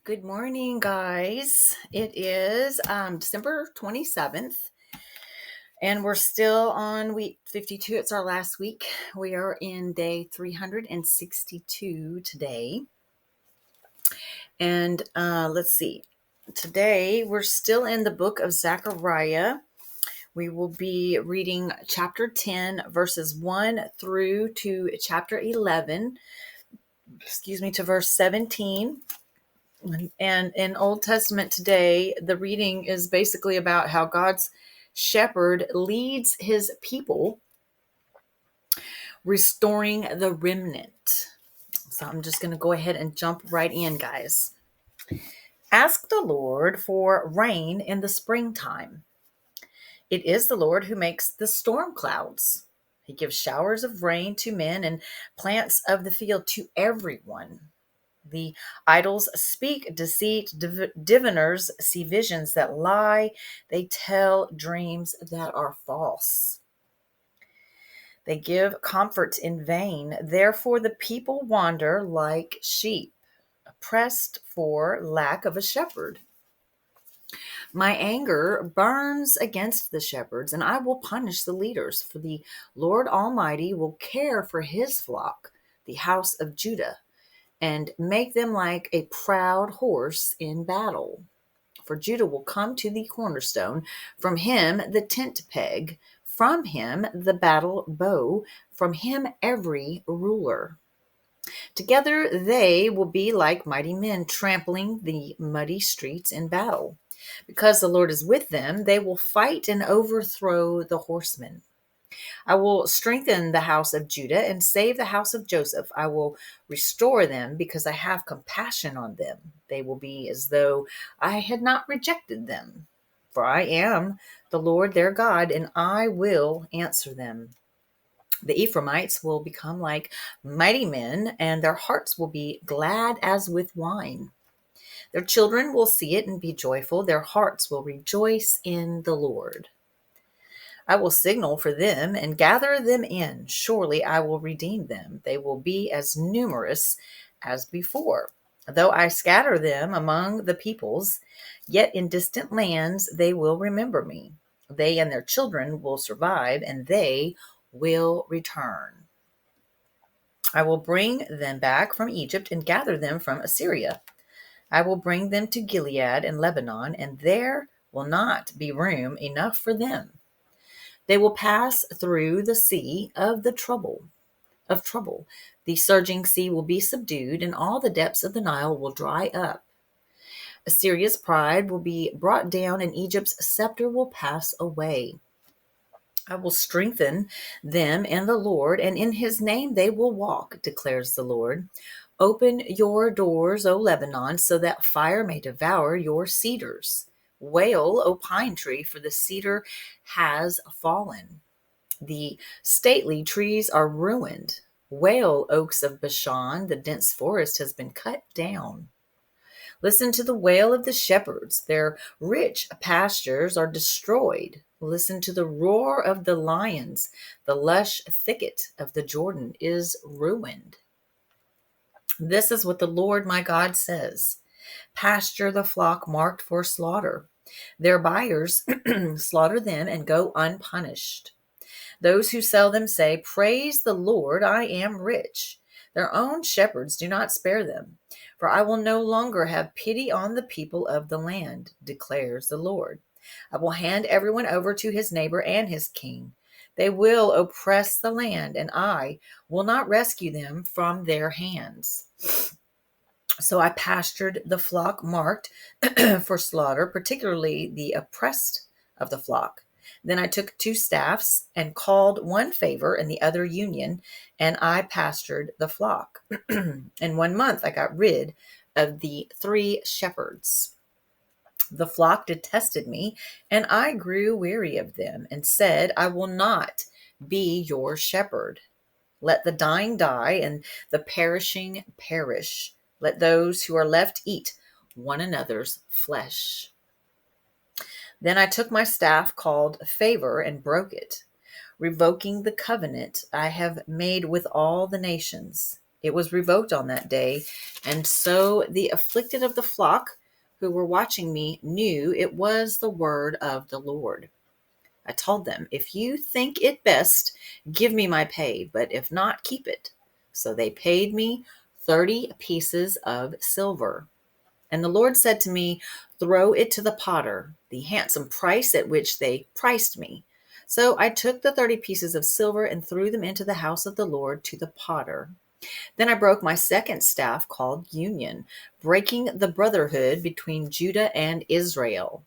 Good morning, guys. It is December 27th, and we're still on week 52. It's our last week. We are in day 362 today. And let's see. Today, we're still in the book of Zechariah. We will be reading chapter 10, verses 1 through to chapter 11, to verse 17. And in Old Testament today, the reading is basically about how God's shepherd leads his people, restoring the remnant. So I'm just going to go ahead and jump right in, guys. Ask the Lord for rain in the springtime. It is the Lord who makes the storm clouds. He gives showers of rain to men and plants of the field to everyone. The idols speak deceit, diviners see visions that lie, they tell dreams that are false. They give comfort in vain, therefore the people wander like sheep, oppressed for lack of a shepherd. My anger burns against the shepherds, and I will punish the leaders, for the Lord Almighty will care for his flock, the house of Judah, and make them like a proud horse in battle. For Judah will come to the cornerstone, from him the tent peg, from him the battle bow, from him every ruler. Together they will be like mighty men trampling the muddy streets in battle. Because the Lord is with them, they will fight and overthrow the horsemen. I will strengthen the house of Judah and save the house of Joseph. I will restore them because I have compassion on them. They will be as though I had not rejected them. For I am the Lord their God, and I will answer them. The Ephraimites will become like mighty men, and their hearts will be glad as with wine. Their children will see it and be joyful. Their hearts will rejoice in the Lord. I will signal for them and gather them in. Surely I will redeem them. They will be as numerous as before. Though I scatter them among the peoples, yet in distant lands they will remember me. They and their children will survive, and they will return. I will bring them back from Egypt and gather them from Assyria. I will bring them to Gilead and Lebanon, and there will not be room enough for them. They will pass through the sea of trouble. The surging sea will be subdued, and all the depths of the Nile will dry up. Assyria's pride will be brought down, and Egypt's scepter will pass away. I will strengthen them in the Lord, and in his name they will walk, declares the Lord. Open your doors, O Lebanon, so that fire may devour your cedars. Wail, O pine tree, for the cedar has fallen. The stately trees are ruined. Wail, oaks of Bashan, the dense forest has been cut down. Listen to the wail of the shepherds. Their rich pastures are destroyed. Listen to the roar of the lions. The lush thicket of the Jordan is ruined. This is what the Lord my God says. Pasture the flock marked for slaughter. Their buyers slaughter them and go unpunished. Those who sell them say, praise the Lord, I am rich. Their own shepherds do not spare them, for I will no longer have pity on the people of the land, declares the Lord. I will hand everyone over to his neighbor and his king. They will oppress the land, and I will not rescue them from their hands. So I pastured the flock marked for slaughter, particularly the oppressed of the flock. Then I took two staffs and called one favor and the other union, and I pastured the flock. In 1 month, I got rid of the 3 shepherds. The flock detested me, and I grew weary of them and said, I will not be your shepherd. Let the dying die and the perishing perish. Let those who are left eat one another's flesh. Then I took my staff called favor and broke it, revoking the covenant I have made with all the nations. It was revoked on that day. And so the afflicted of the flock who were watching me knew it was the word of the Lord. I told them, if you think it best, give me my pay, but if not, keep it. So they paid me 30 pieces of silver. And the Lord said to me, throw it to the potter, the handsome price at which they priced me. So I took the 30 pieces of silver and threw them into the house of the Lord to the potter. Then I broke my second staff called Union, breaking the brotherhood between Judah and Israel.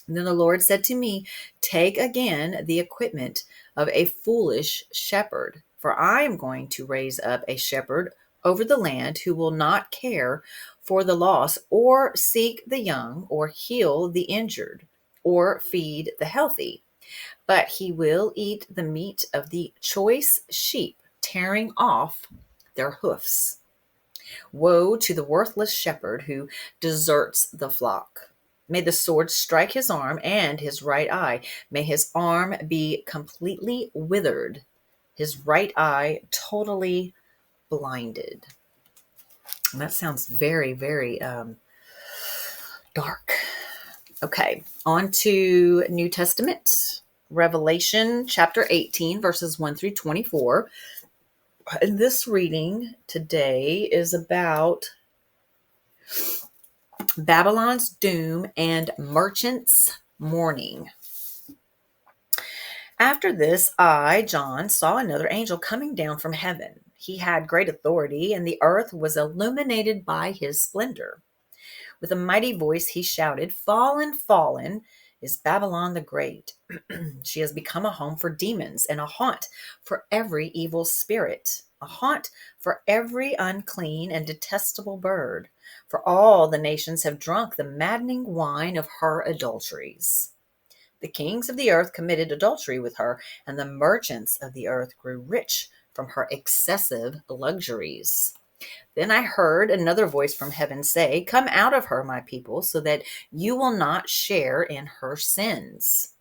And then the Lord said to me, take again the equipment of a foolish shepherd, for I am going to raise up a shepherd over the land who will not care for the lost, or seek the young, or heal the injured, or feed the healthy. But he will eat the meat of the choice sheep, tearing off their hoofs. Woe to the worthless shepherd who deserts the flock. May the sword strike his arm and his right eye. May his arm be completely withered, his right eye totally blinded. And that sounds very, very dark. Okay, on to New Testament, Revelation chapter 18, verses 1 through 24. And this reading today is about Babylon's doom and merchants' mourning. After this, I, John, saw another angel coming down from heaven. He had great authority, and the earth was illuminated by his splendor. With a mighty voice, he shouted, fallen, fallen is Babylon the Great. She has become a home for demons and a haunt for every evil spirit, a haunt for every unclean and detestable bird. For all the nations have drunk the maddening wine of her adulteries. The kings of the earth committed adultery with her, and the merchants of the earth grew rich from her excessive luxuries. Then I heard another voice from heaven say, come out of her, my people, so that you will not share in her sins,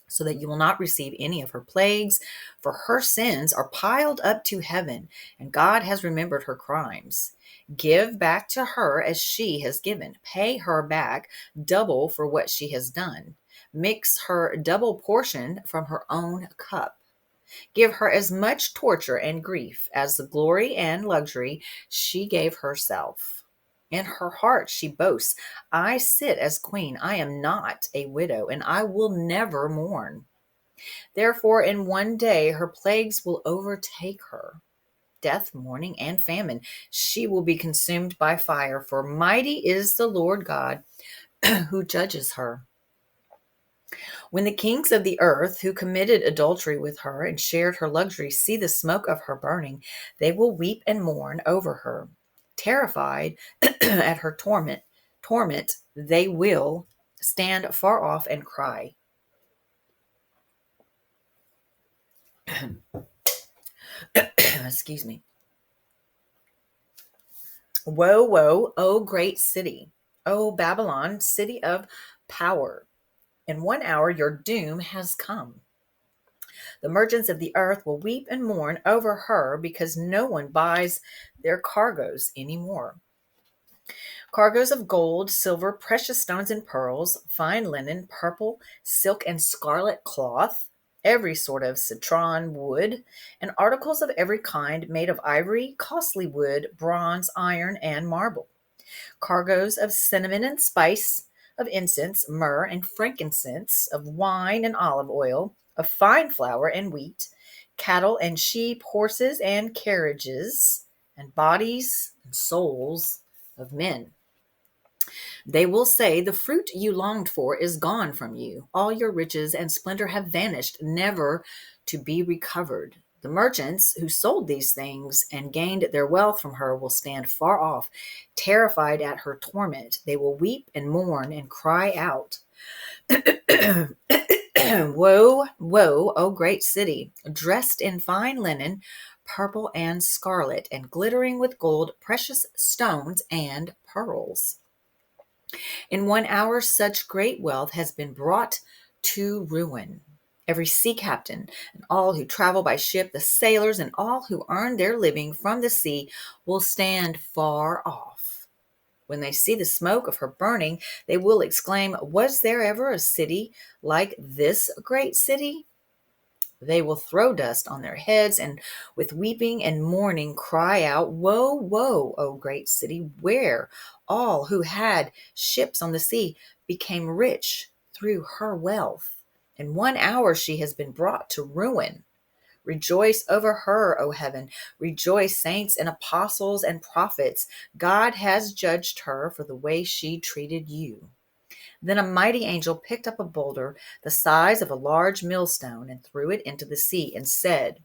so that you will not receive any of her plagues, for her sins are piled up to heaven, and God has remembered her crimes. Give back to her as she has given. Pay her back double for what she has done. Mix her double portion from her own cup. Give her as much torture and grief as the glory and luxury she gave herself. In her heart she boasts, I sit as queen. I am not a widow, and I will never mourn. Therefore, in one day her plagues will overtake her, death, mourning, and famine. She will be consumed by fire, for mighty is the Lord God who judges her. When the kings of the earth who committed adultery with her and shared her luxury see the smoke of her burning, they will weep and mourn over her. Terrified at her torment, they will stand far off and cry. Excuse me. Woe, woe, O great city, O Babylon, city of power. In 1 hour your doom has come. The merchants of the earth will weep and mourn over her because no one buys their cargoes anymore. Cargoes of gold, silver, precious stones and pearls, fine linen, purple, silk and scarlet cloth, every sort of citron wood, and articles of every kind made of ivory, costly wood, bronze, iron, and marble. Cargoes of cinnamon and spice, of incense, myrrh, and frankincense, of wine and olive oil, of fine flour and wheat, cattle and sheep, horses and carriages, and bodies and souls of men. They will say, the fruit you longed for is gone from you. All your riches and splendor have vanished, never to be recovered. The merchants who sold these things and gained their wealth from her will stand far off, terrified at her torment. They will weep and mourn and cry out, woe, woe, O great city, dressed in fine linen, purple and scarlet, and glittering with gold, precious stones, and pearls. In 1 hour, such great wealth has been brought to ruin. Every sea captain and all who travel by ship, the sailors and all who earn their living from the sea will stand far off. When they see the smoke of her burning, they will exclaim, "Was there ever a city like this great city?" They will throw dust on their heads and with weeping and mourning cry out, "Woe, woe, O great city, where all who had ships on the sea became rich through her wealth. In 1 hour she has been brought to ruin. Rejoice over her, O heaven. Rejoice, saints and apostles and prophets. God has judged her for the way she treated you." Then a mighty angel picked up a boulder the size of a large millstone and threw it into the sea and said,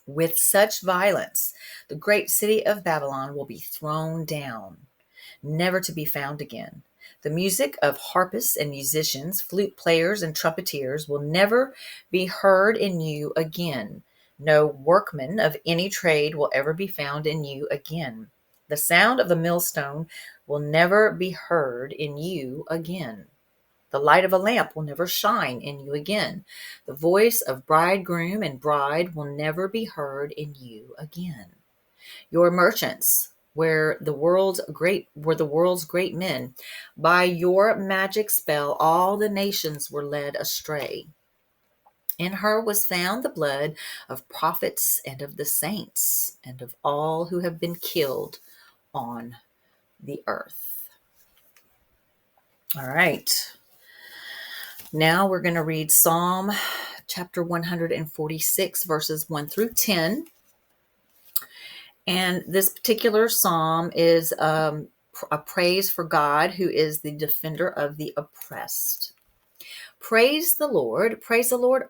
"With such violence, the great city of Babylon will be thrown down, never to be found again. The music of harpists and musicians, flute players and trumpeters will never be heard in you again. No workman of any trade will ever be found in you again. The sound of the millstone will never be heard in you again. The light of a lamp will never shine in you again. The voice of bridegroom and bride will never be heard in you again. Your merchants were the world's great men. By your magic spell all the nations were led astray. In her was found the blood of prophets and of the saints and of all who have been killed on the earth. All right. Now we're going to read Psalm chapter 146, verses 1 through 10. And this particular psalm is a praise for God, who is the defender of the oppressed. Praise the Lord,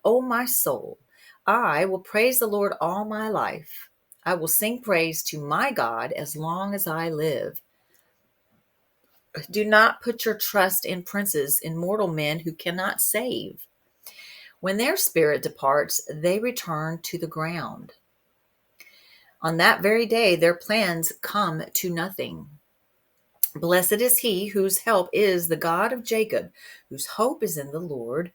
O my soul. I will praise the Lord all my life. I will sing praise to my God as long as I live. Do not put your trust in princes, in mortal men who cannot save. When their spirit departs, they return to the ground. On that very day, their plans come to nothing. Blessed is he whose help is the God of Jacob, whose hope is in the Lord,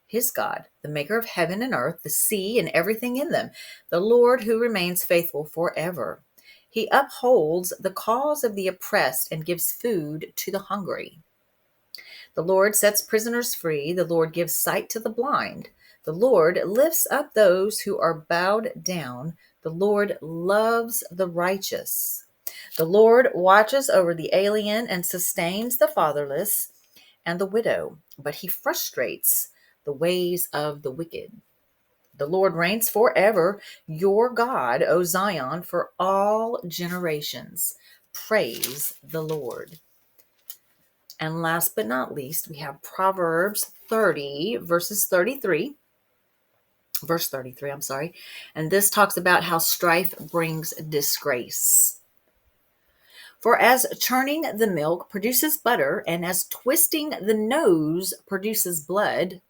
his God, the maker of heaven and earth, the sea and everything in them, the Lord who remains faithful forever. He upholds the cause of the oppressed and gives food to the hungry. The Lord sets prisoners free. The Lord gives sight to the blind. The Lord lifts up those who are bowed down. The Lord loves the righteous. The Lord watches over the alien and sustains the fatherless and the widow, but he frustrates the ways of the wicked. The Lord reigns forever, your God, O Zion, for all generations. Praise the Lord. And last but not least, we have Proverbs 30, verse 33, I'm sorry. And this talks about how strife brings disgrace. For as churning the milk produces butter, and as twisting the nose produces blood,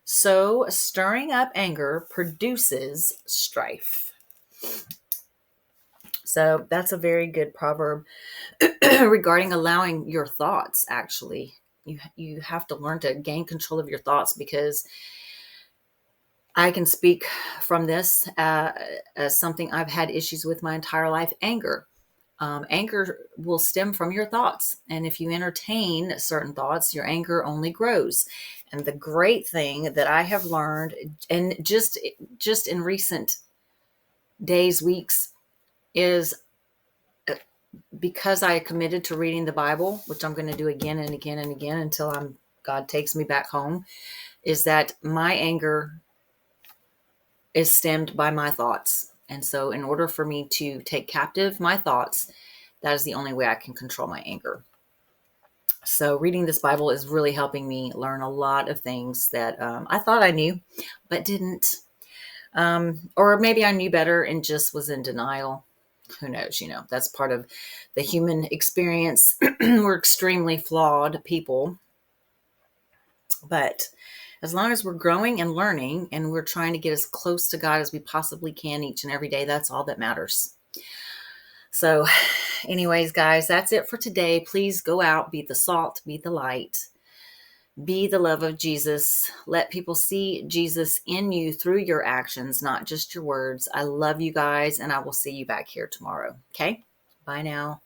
so stirring up anger produces strife. So that's a very good proverb regarding allowing your thoughts, actually. You have to learn to gain control of your thoughts, because I can speak from this as something I've had issues with my entire life. Anger. Anger will stem from your thoughts. And if you entertain certain thoughts, your anger only grows. And the great thing that I have learned, and just in recent days, weeks, is because I committed to reading the Bible, which I'm going to do again and again and again until God takes me back home, is that my anger is stemmed by my thoughts. And so in order for me to take captive my thoughts, that is the only way I can control my anger. So reading this Bible is really helping me learn a lot of things that I thought I knew, but didn't. Or maybe I knew better and just was in denial. Who knows? That's part of the human experience. We're extremely flawed people. But as long as we're growing and learning and we're trying to get as close to God as we possibly can each and every day, that's all that matters. So anyways, guys, that's it for today. Please go out, be the salt, be the light. Be the love of Jesus. Let people see Jesus in you through your actions, not just your words. I love you guys, and I will see you back here tomorrow. Okay? Bye now.